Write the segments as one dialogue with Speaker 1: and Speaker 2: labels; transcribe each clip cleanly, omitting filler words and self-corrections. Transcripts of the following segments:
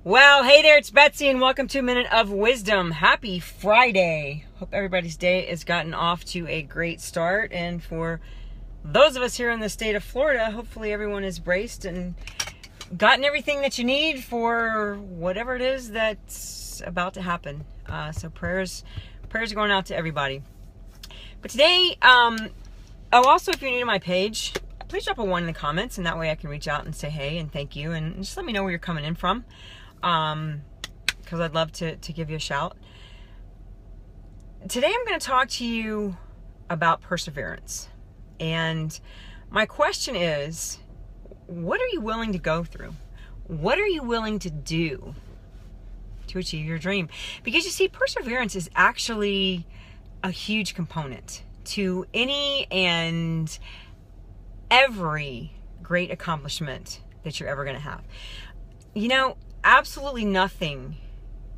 Speaker 1: Well, hey there, it's Betsy, and welcome to a Minute of Wisdom. Happy Friday. Hope everybody's day has gotten off to a great start. And for those of us here in the state of Florida, hopefully everyone is braced and gotten everything that you need for whatever it is that's about to happen. So prayers are going out to everybody. But today, also, if you're new to my page, please drop a 1 in the comments, and that way I can reach out and say hey and thank you, and just let me know where you're coming in from. Because I'd love to give you a shout. Today I'm going to talk to you about perseverance. And my question is, what are you willing to go through? What are you willing to do to achieve your dream? Because you see, perseverance is actually a huge component to any and every great accomplishment that you're ever going to have. You know, absolutely nothing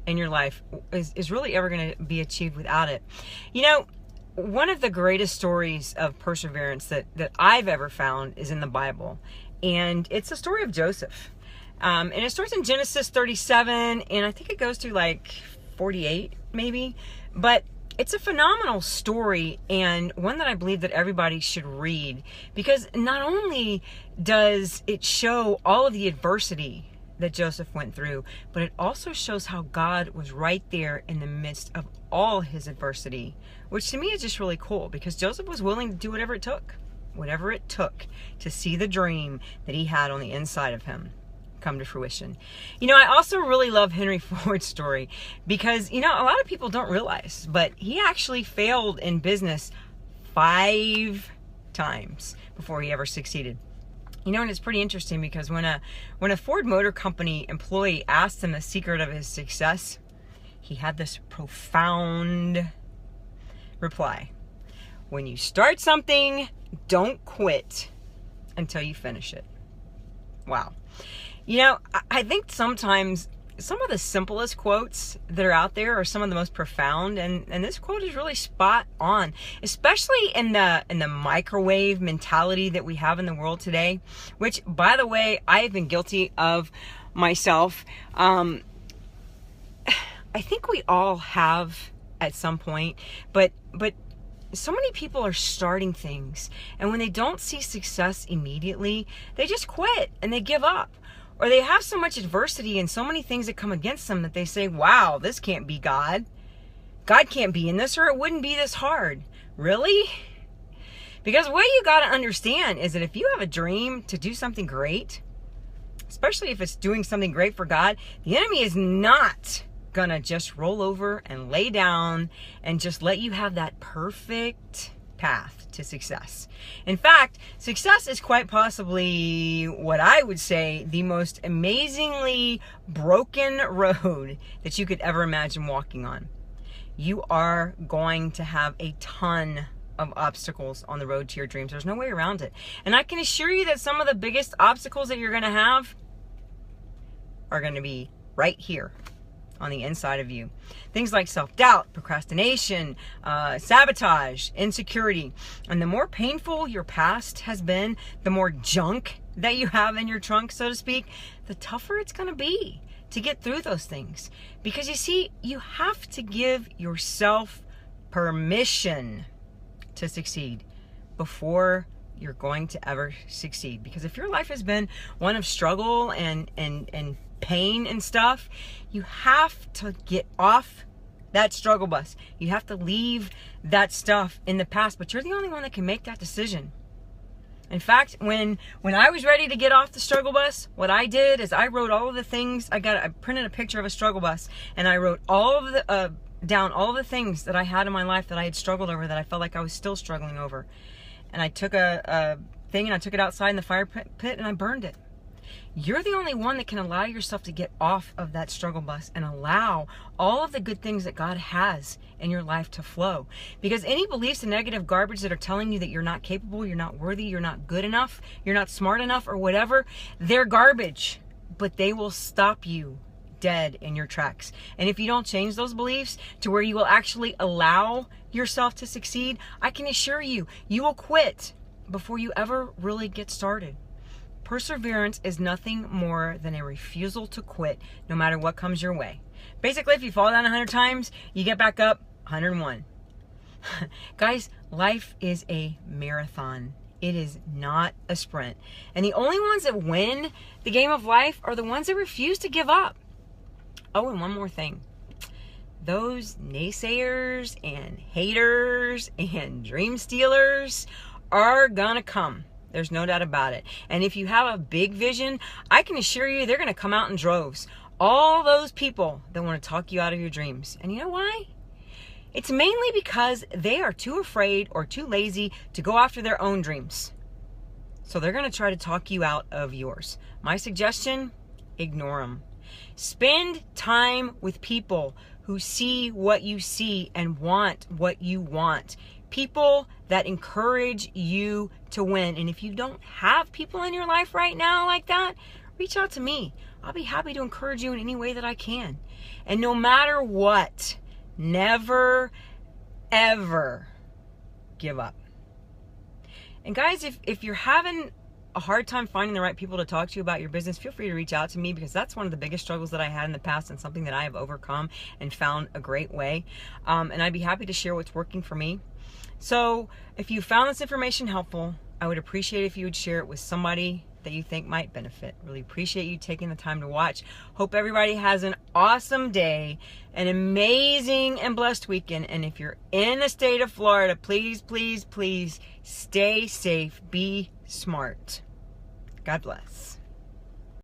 Speaker 1: in your life is really ever going to be achieved without it. You know, one of the greatest stories of perseverance that I've ever found is in the Bible. And it's the story of Joseph. And it starts in Genesis 37, and I think it goes through like 48 maybe. But it's a phenomenal story, and one that I believe that everybody should read, because not only does it show all of the adversity that Joseph went through, but it also shows how God was right there in the midst of all his adversity, which to me is just really cool, because Joseph was willing to do whatever it took to see the dream that he had on the inside of him come to fruition. You know, I also really love Henry Ford's story, because, you know, a lot of people don't realize, but he actually failed in business 5 times before he ever succeeded. You know, and it's pretty interesting, because when a Ford Motor Company employee asked him the secret of his success, he had this profound reply: when you start something, don't quit until you finish it. Wow. You know, I think sometimes some of the simplest quotes that are out there are some of the most profound, and this quote is really spot on, especially in the microwave mentality that we have in the world today, which, by the way, I've been guilty of myself. I think we all have at some point, but so many people are starting things, and when they don't see success immediately, they just quit and they give up. Or they have so much adversity and so many things that come against them that they say, wow, this can't be God. God can't be in this, or it wouldn't be this hard. Really? Because what you got to understand is that if you have a dream to do something great, especially if it's doing something great for God, the enemy is not going to just roll over and lay down and just let you have that perfect path to success. In fact, success is quite possibly what I would say the most amazingly broken road that you could ever imagine walking on. You are going to have a ton of obstacles on the road to your dreams. There's no way around it. And I can assure you that some of the biggest obstacles that you're going to have are going to be right here on the inside of you. Things like self-doubt, procrastination, sabotage, insecurity. And the more painful your past has been, the more junk that you have in your trunk, so to speak, the tougher it's going to be to get through those things. Because you see, you have to give yourself permission to succeed before you're going to ever succeed. Because if your life has been one of struggle and pain and stuff, you have to get off that struggle bus. You have to leave that stuff in the past, but you're the only one that can make that decision. In fact, when I was ready to get off the struggle bus, what I did is I wrote all of the things. I printed a picture of a struggle bus, and I wrote all of the down all of the things that I had in my life that I had struggled over, that I felt like I was still struggling over. And I took a thing and I took it outside in the fire pit and I burned it. You're the only one that can allow yourself to get off of that struggle bus and allow all of the good things that God has in your life to flow. Because any beliefs and negative garbage that are telling you that you're not capable, you're not worthy, you're not good enough, you're not smart enough, or whatever, they're garbage, but they will stop you dead in your tracks. And if you don't change those beliefs to where you will actually allow yourself to succeed, I can assure you, you will quit before you ever really get started. Perseverance is nothing more than a refusal to quit no matter what comes your way. Basically, if you fall down 100 times, you get back up 101. Guys, life is a marathon. It is not a sprint. And the only ones that win the game of life are the ones that refuse to give up. Oh, and one more thing. Those naysayers and haters and dream stealers are gonna come. There's no doubt about it. And if you have a big vision, I can assure you they're gonna come out in droves. All those people that want to talk you out of your dreams. And you know why? It's mainly because they are too afraid or too lazy to go after their own dreams. So they're going to try to talk you out of yours. My suggestion, ignore them. Spend time with people who see what you see and want what you want. People that encourage you to win. And if you don't have people in your life right now like that, reach out to me. I'll be happy to encourage you in any way that I can. And no matter what, never, ever give up. And guys, if you're having a hard time finding the right people to talk to you about your business, feel free to reach out to me, because that's one of the biggest struggles that I had in the past and something that I have overcome and found a great way. And I'd be happy to share what's working for me. So if you found this information helpful, I would appreciate if you would share it with somebody that you think might benefit. Really appreciate you taking the time to watch. Hope everybody has an awesome day, an amazing and blessed weekend. And if you're in the state of Florida, please, please, please stay safe. Be smart. God bless.